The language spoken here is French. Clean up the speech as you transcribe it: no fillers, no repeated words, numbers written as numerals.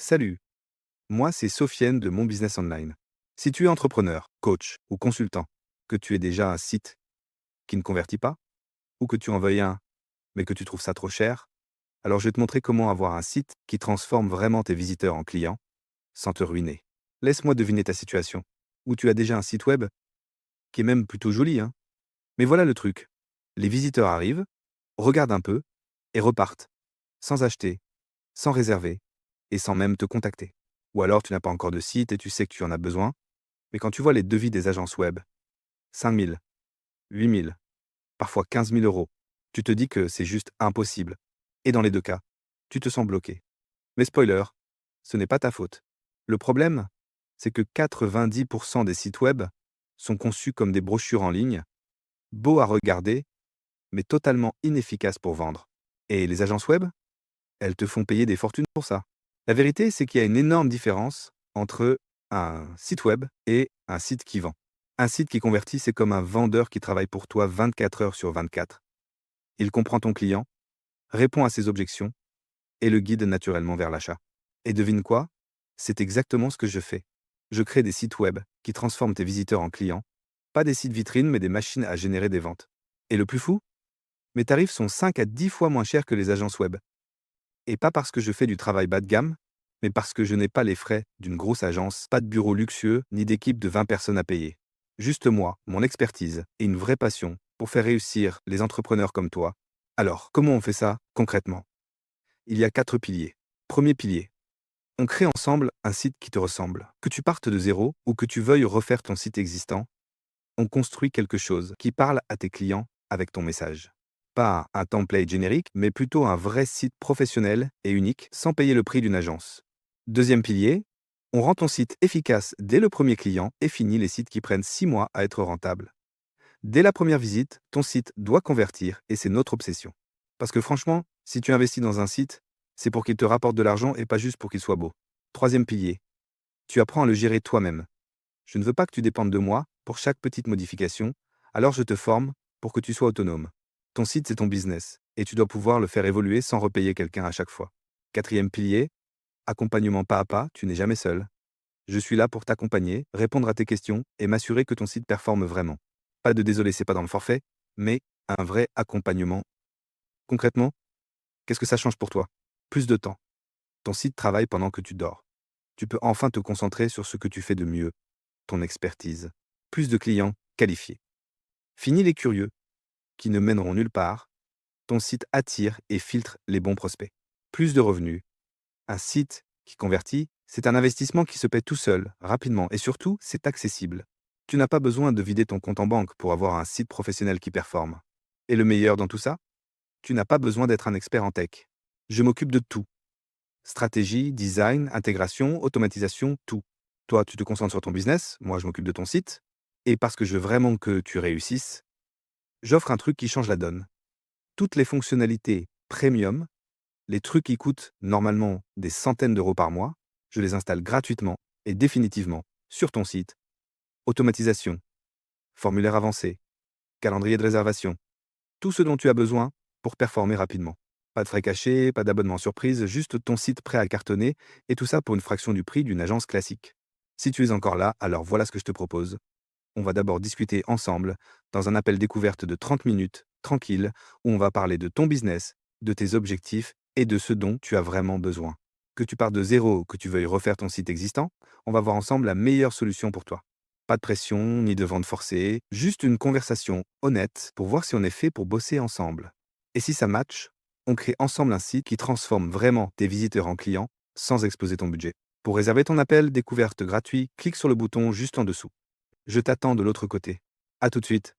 Salut, moi c'est Sofiane de Mon Business Online. Si tu es entrepreneur, coach ou consultant, que tu aies déjà un site qui ne convertit pas, ou que tu en veuilles un, mais que tu trouves ça trop cher, alors je vais te montrer comment avoir un site qui transforme vraiment tes visiteurs en clients sans te ruiner. Laisse-moi deviner ta situation, où tu as déjà un site web qui est même plutôt joli, hein. Mais voilà le truc. Les visiteurs arrivent, regardent un peu et repartent, sans acheter, sans réserver et sans même te contacter. Ou alors tu n'as pas encore de site et tu sais que tu en as besoin, mais quand tu vois les devis des agences web, 5 000, 8 000, parfois 15 000 euros, tu te dis que c'est juste impossible. Et dans les deux cas, tu te sens bloqué. Mais spoiler, ce n'est pas ta faute. Le problème, c'est que 90% des sites web sont conçus comme des brochures en ligne, beaux à regarder, mais totalement inefficaces pour vendre. Et les agences web, elles te font payer des fortunes pour ça. La vérité, c'est qu'il y a une énorme différence entre un site web et un site qui vend. Un site qui convertit, c'est comme un vendeur qui travaille pour toi 24 heures sur 24. Il comprend ton client, répond à ses objections et le guide naturellement vers l'achat. Et devine quoi? C'est exactement ce que je fais. Je crée des sites web qui transforment tes visiteurs en clients, pas des sites vitrines, mais des machines à générer des ventes. Et le plus fou? Mes tarifs sont 5 à 10 fois moins chers que les agences web. Et pas parce que je fais du travail bas de gamme, mais parce que je n'ai pas les frais d'une grosse agence, pas de bureau luxueux, ni d'équipe de 20 personnes à payer. Juste moi, mon expertise et une vraie passion pour faire réussir les entrepreneurs comme toi. Alors, comment on fait ça concrètement? Il y a 4 piliers. Premier pilier, on crée ensemble un site qui te ressemble. Que tu partes de zéro ou que tu veuilles refaire ton site existant, on construit quelque chose qui parle à tes clients avec ton message. Pas un template générique, mais plutôt un vrai site professionnel et unique, sans payer le prix d'une agence. Deuxième pilier, on rend ton site efficace dès le premier client et finit les sites qui prennent 6 mois à être rentables. Dès la première visite, ton site doit convertir et c'est notre obsession. Parce que franchement, si tu investis dans un site, c'est pour qu'il te rapporte de l'argent et pas juste pour qu'il soit beau. Troisième pilier, tu apprends à le gérer toi-même. Je ne veux pas que tu dépendes de moi pour chaque petite modification, alors je te forme pour que tu sois autonome. Ton site, c'est ton business, et tu dois pouvoir le faire évoluer sans repayer quelqu'un à chaque fois. Quatrième pilier, accompagnement pas à pas, tu n'es jamais seul. Je suis là pour t'accompagner, répondre à tes questions et m'assurer que ton site performe vraiment. Pas de désolé, c'est pas dans le forfait, mais un vrai accompagnement. Concrètement, qu'est-ce que ça change pour toi? Plus de temps. Ton site travaille pendant que tu dors. Tu peux enfin te concentrer sur ce que tu fais de mieux, ton expertise. Plus de clients qualifiés. Fini les curieux, qui ne mèneront nulle part. Ton site attire et filtre les bons prospects. Plus de revenus. Un site qui convertit, c'est un investissement qui se paie tout seul, rapidement, et surtout, c'est accessible. Tu n'as pas besoin de vider ton compte en banque pour avoir un site professionnel qui performe. Et le meilleur dans tout ça, tu n'as pas besoin d'être un expert en tech. Je m'occupe de tout. Stratégie, design, intégration, automatisation, tout. Toi, tu te concentres sur ton business, moi je m'occupe de ton site. Et parce que je veux vraiment que tu réussisses, j'offre un truc qui change la donne. Toutes les fonctionnalités premium, les trucs qui coûtent normalement des centaines d'euros par mois, je les installe gratuitement et définitivement sur ton site. Automatisation, formulaire avancé, calendrier de réservation, tout ce dont tu as besoin pour performer rapidement. Pas de frais cachés, pas d'abonnement surprise, juste ton site prêt à cartonner, et tout ça pour une fraction du prix d'une agence classique. Si tu es encore là, alors voilà ce que je te propose. On va d'abord discuter ensemble dans un appel découverte de 30 minutes, tranquille, où on va parler de ton business, de tes objectifs et de ce dont tu as vraiment besoin. Que tu partes de zéro ou que tu veuilles refaire ton site existant, on va voir ensemble la meilleure solution pour toi. Pas de pression, ni de vente forcée, juste une conversation honnête pour voir si on est fait pour bosser ensemble. Et si ça match, on crée ensemble un site qui transforme vraiment tes visiteurs en clients sans exploser ton budget. Pour réserver ton appel découverte gratuit, clique sur le bouton juste en dessous. Je t'attends de l'autre côté. À tout de suite.